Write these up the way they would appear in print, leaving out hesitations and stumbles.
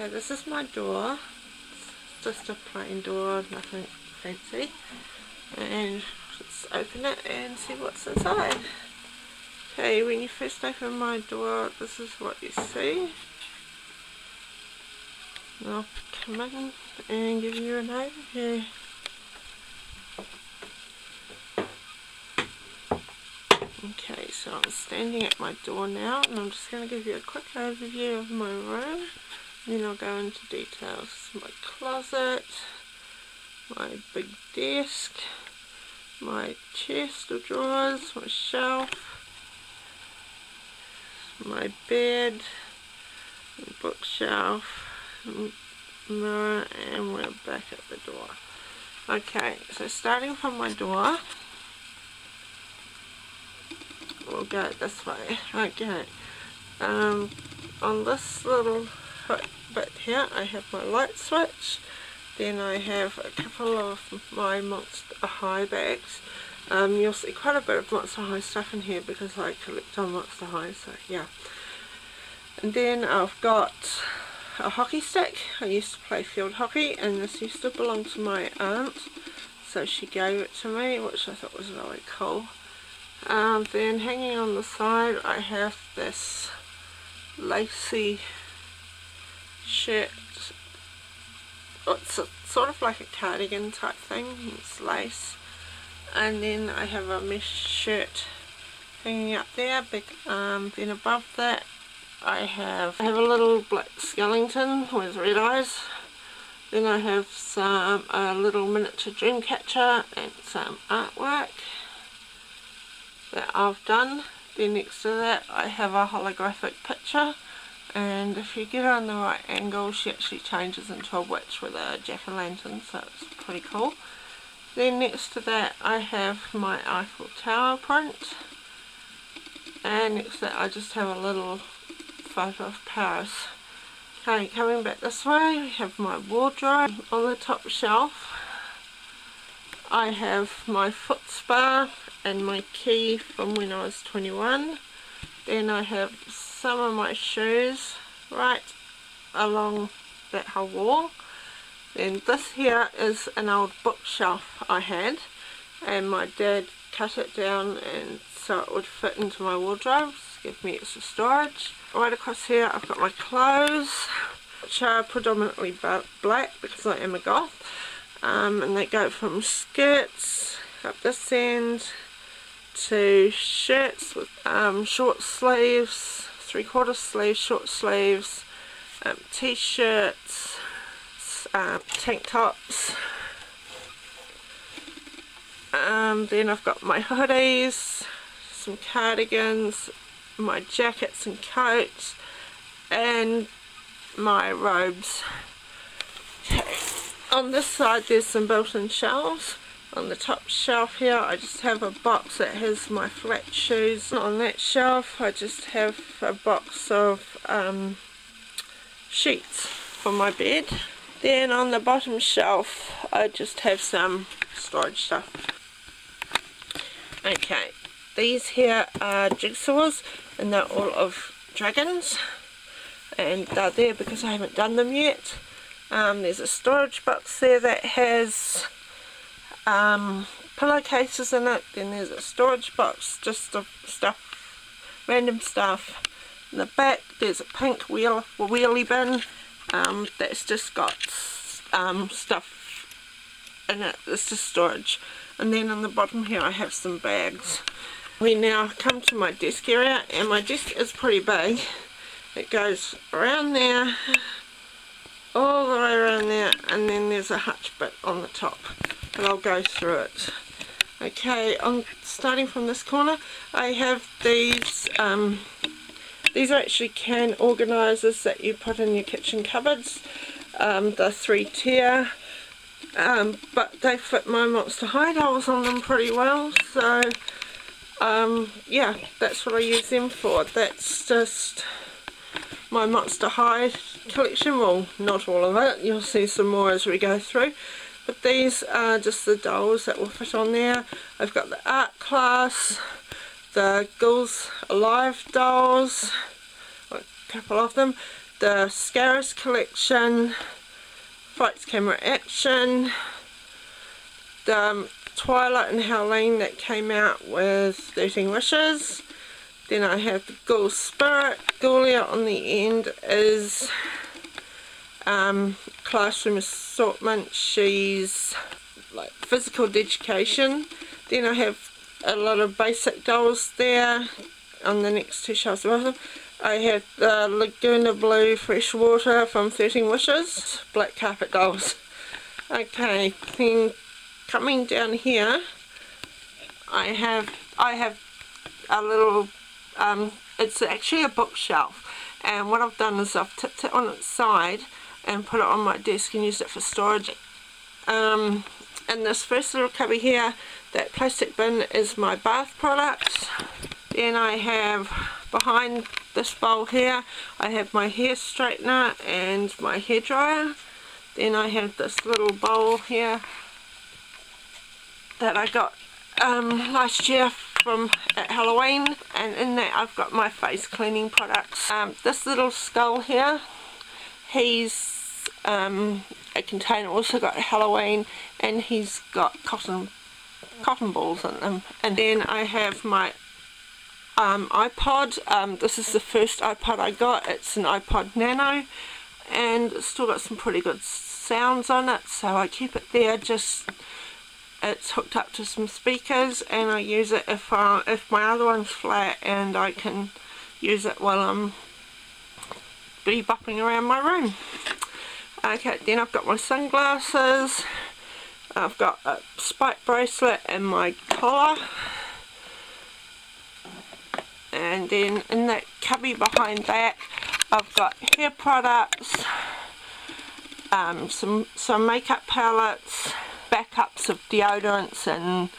So this is my door. It's just a plain door, nothing fancy. And let's open it and see what's inside. Okay, when you first open my door, this is what you see. I'll come in and give you an overview. Okay, so I'm standing at my door now, and I'm just going to give you a quick overview of my room. Then I'll go into details. My closet, my big desk, my chest of drawers, my shelf, my bed, bookshelf, mirror, and we're back at the door. Okay, so starting from my door, we'll go this way. Okay, on this little bit here I have my light switch, then I have a couple of my Monster High bags. You'll see quite a bit of Monster High stuff in here because I collect on Monster High, so yeah. And then I've got a hockey stick. I used to play field hockey, and this used to belong to my aunt, so she gave it to me, which I thought was really cool. Then hanging on the side I have this lacy shirt. It's sort of like a cardigan type thing, it's lace. And then I have a mesh shirt hanging up there. Then above that I have a little black skeleton with red eyes. Then I have a little miniature dream catcher and some artwork that I've done. Then next to that I have a holographic picture, and if you get her on the right angle she actually changes into a witch with a jack-o'-lantern, so it's pretty cool. Then next to that I have my Eiffel Tower print, and next to that I just have a little photo of Paris. Okay, coming back this way we have my wardrobe. On the top shelf I have my foot spa and my key from when I was 21. Then I have some of my shoes right along that whole wall. Then this here is an old bookshelf I had, and my dad cut it down and so it would fit into my wardrobe to give me extra storage. Right across here I've got my clothes, which are predominantly black because I am a goth, and they go from skirts up this end to shirts with short sleeves, 3/4 sleeves, short sleeves, t-shirts, tank tops. Then I've got my hoodies, some cardigans, my jackets and coats, and my robes. Okay. On this side there's some built-in shelves. On the top shelf here I just have a box that has my flat shoes. On that shelf I just have a box of sheets for my bed. Then on the bottom shelf I just have some storage stuff. Okay, these here are jigsaws, and they're all of dragons, and they're there because I haven't done them yet. There's a storage box there that has pillowcases in it. Then there's a storage box just of stuff, random stuff. In the back there's a pink wheelie bin that's just got stuff in it. It's just storage. And then on the bottom here I have some bags. We now come to my desk area, and my desk is pretty big. It goes around there, all the way around there, and then there's a hutch bit on the top, but I'll go through it. Okay, starting from this corner I have these are actually can organisers that you put in your kitchen cupboards. They're 3-tier, but they fit my Monster High dolls on them pretty well, so yeah, that's what I use them for. That's just my Monster High collection. Well, not all of it, you'll see some more as we go through, but these are just the dolls that will fit on there. I've got the art class, the Ghouls Alive dolls, a couple of them, the Scaris collection, Flights Camera Action, the Twilight and Halloween that came out with 13 Wishes. Then I have the Ghoul Spirit. Ghoulia on the end is classroom assortment. She's like physical education. Then I have a lot of basic dolls there on the next two shelves. I have the Laguna Blue Freshwater from 13 Wishes, black carpet dolls. Okay, then coming down here, I have a little, it's actually a bookshelf, and what I've done is I've tipped it on its side and put it on my desk and used it for storage. In this first little cubby here, that plastic bin is my bath products. Then I have, behind this bowl here, I have my hair straightener and my hair dryer. Then I have this little bowl here that I got last year at Halloween, and in that I've got my face cleaning products. This little skull here, he's a container also got Halloween, and he's got cotton balls in them. And then I have my iPod. This is the first iPod I got. It's an iPod Nano, and it's still got some pretty good sounds on it, so I keep it there. It's hooked up to some speakers, and I use it if my other one's flat, and I can use it while I'm bopping around my room. Okay, then I've got my sunglasses. I've got a spike bracelet and my collar. And then in that cubby behind that, I've got hair products, some makeup palettes, backups of deodorants and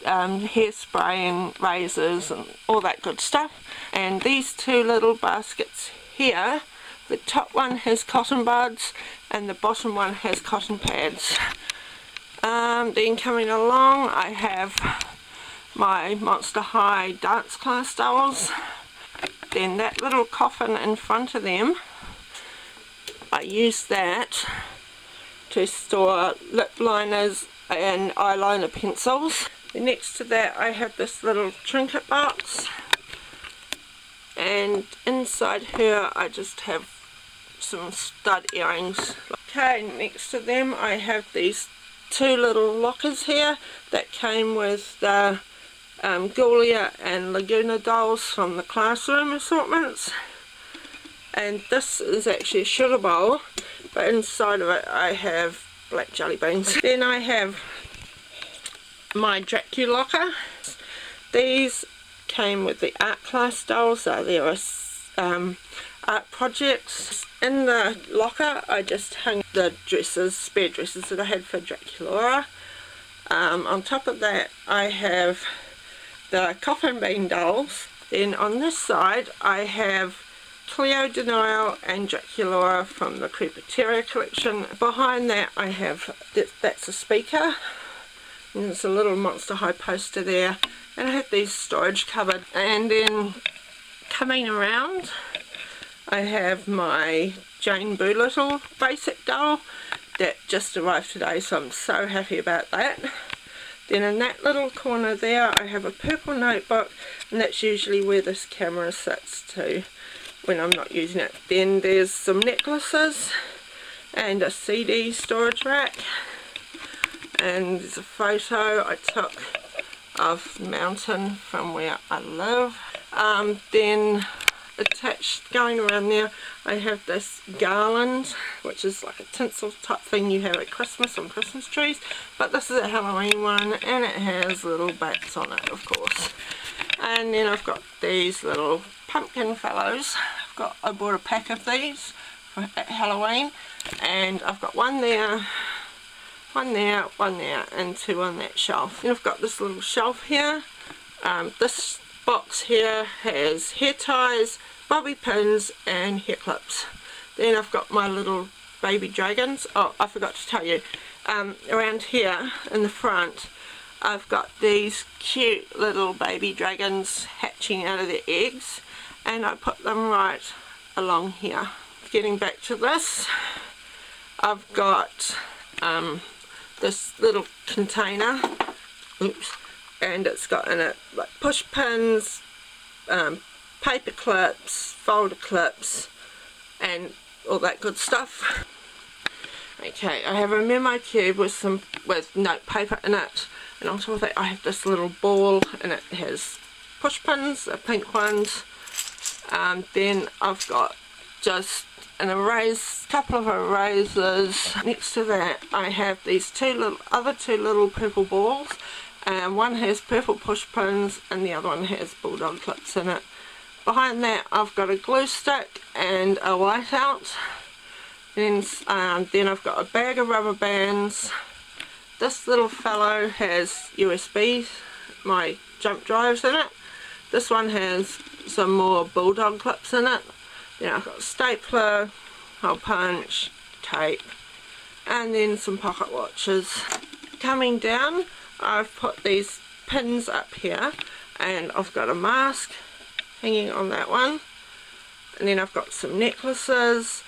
hairspray and razors and all that good stuff. And these two little baskets here, the top one has cotton buds and the bottom one has cotton pads. Then coming along, I have my Monster High dance class dolls. Then that little coffin in front of them, I use that to store lip liners and eyeliner pencils. Then next to that I have this little trinket box, and inside here I just have some stud earrings. Okay, next to them I have these two little lockers here that came with the Ghoulia and Laguna dolls from the classroom assortments. And this is actually a sugar bowl, but inside of it I have black jelly beans. Then I have my Dracula locker. These came with the art class dolls, so they were art projects. In the locker I just hung the dresses, spare dresses that I had for Dracula. On top of that I have the coffin bean dolls. Then on this side I have Cleo Denial and Dracula from the Creepateria collection. Behind that I have, that's a speaker, and there's a little Monster High poster there, and I have these storage cupboard. And then coming around I have my Jane Boolittle basic doll that just arrived today, so I'm so happy about that. Then in that little corner there I have a purple notebook, and that's usually where this camera sits too when I'm not using it. Then there's some necklaces and a CD storage rack, and there's a photo I took of the mountain from where I live. Then attached, going around there, I have this garland, which is like a tinsel type thing you have at Christmas on Christmas trees, but this is a Halloween one, and it has little bats on it, of course. And then I've got these little pumpkin fellows. I bought a pack of these at Halloween, and I've got one there, one there, one there, and two on that shelf. Then I've got this little shelf here. This box here has hair ties, bobby pins and hair clips. Then I've got my little baby dragons. Oh, I forgot to tell you, around here in the front I've got these cute little baby dragons hatching out of their eggs, and I put them right along here. Getting back to this, I've got this little container, oops, and it's got in it like push pins, paper clips, folder clips, and all that good stuff. Okay, I have a memo cube with note paper in it, and on top of that I have this little ball, and it has push pins, pink ones. Then I've got just an couple of erasers. Next to that I have these other two little purple balls, and one has purple push pins and the other one has bulldog clips in it. Behind that I've got a glue stick and a whiteout. Then I've got a bag of rubber bands. This little fellow has USB, my jump drives in it. This one has some more bulldog clips in it. Then I've got a stapler, hole punch, tape, and then some pocket watches. Coming down, I've put these pins up here, and I've got a mask hanging on that one. And then I've got some necklaces.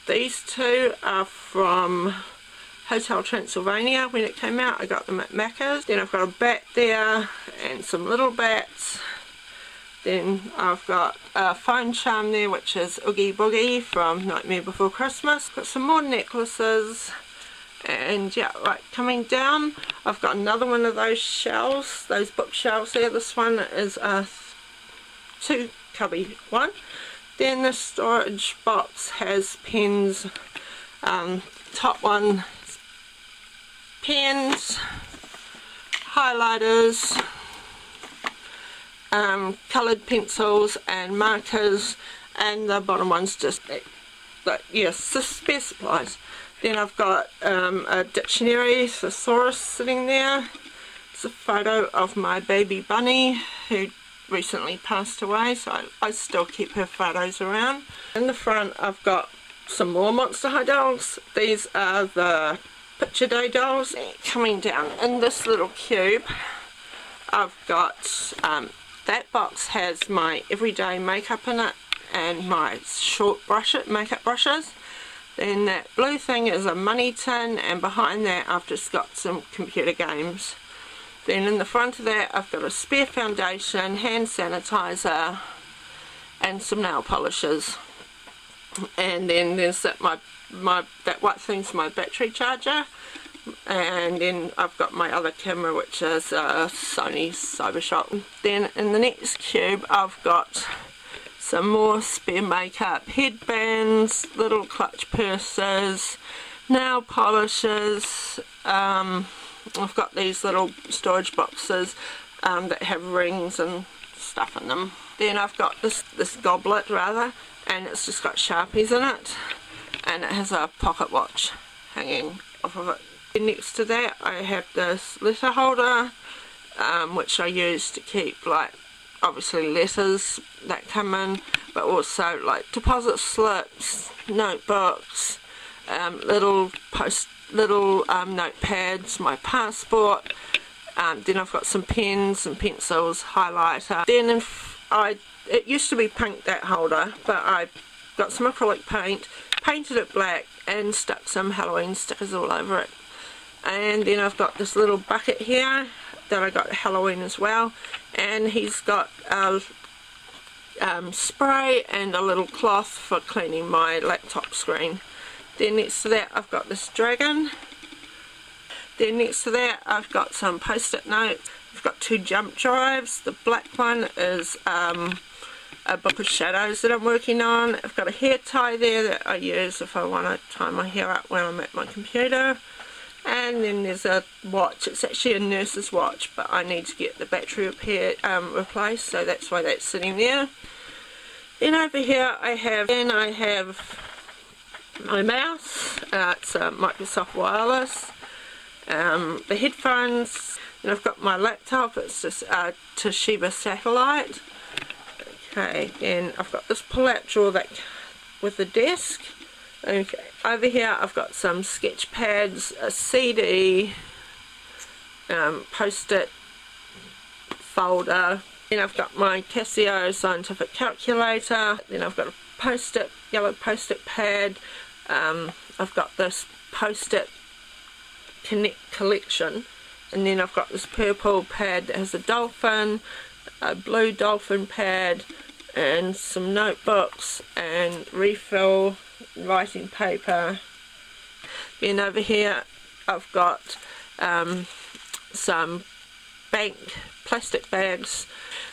These two are from Hotel Transylvania when it came out. I got them at Macca's. Then I've got a bat there and some little bats. Then I've got a phone charm there, which is Oogie Boogie from Nightmare Before Christmas. Got some more necklaces, and yeah, right, coming down I've got another one of those shelves, those bookshelves there. This one is a 2 cubby one. Then the storage box has pens. Top one, pens, highlighters, coloured pencils and markers, and the bottom one's just spare supplies. Then I've got a dictionary, thesaurus sitting there. It's a photo of my baby bunny who recently passed away, so I still keep her photos around. In the front I've got some more Monster High dolls. These are the Picture Day dolls. Coming down in this little cube I've got that box has my everyday makeup in it and my short makeup brushes. Then that blue thing is a money tin, and behind that I've just got some computer games. Then in the front of that I've got a spare foundation, hand sanitizer, and some nail polishes. And then there's that that white thing's my battery charger. And then I've got my other camera, which is a Sony Cybershot. Then in the next cube I've got some more spare makeup, headbands, little clutch purses, nail polishes. I've got these little storage boxes that have rings and stuff in them. Then I've got this goblet rather, and it's just got Sharpies in it, and it has a pocket watch hanging off of it. And next to that I have this letter holder, which I use to keep, like, obviously letters that come in, but also like deposit slips, notebooks, little notepads, my passport. Then I've got some pens and pencils, highlighter. Then it used to be pink, that holder, but I got some acrylic paint, painted it black, and stuck some Halloween stickers all over it. And then I've got this little bucket here that I got Halloween as well, and he's got a spray and a little cloth for cleaning my laptop screen. Then next to that I've got this dragon. Then next to that I've got some post-it notes. I've got 2 jump drives. The black one is a book of shadows that I'm working on. I've got a hair tie there that I use if I want to tie my hair up when I'm at my computer. And then there's a watch. It's actually a nurse's watch, but I need to get the battery replaced, so that's why that's sitting there. Then over here I have my mouse. It's a Microsoft Wireless. The headphones. And I've got my laptop. It's just a Toshiba satellite. Okay, then I've got this pull-out drawer with the desk. Okay, over here I've got some sketch pads, a CD, post-it folder. Then I've got my Casio scientific calculator. Then I've got a post-it, yellow post-it pad. I've got this post-it collection, and then I've got this purple pad that has a dolphin, a blue dolphin pad, and some notebooks and refill writing paper. Then over here I've got some plastic bags,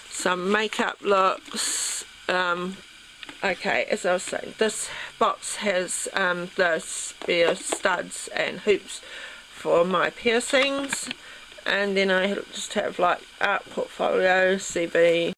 some makeup looks. Okay, as I was saying, this box has the spare studs and hoops for my piercings, and then I just have like art portfolio, CV,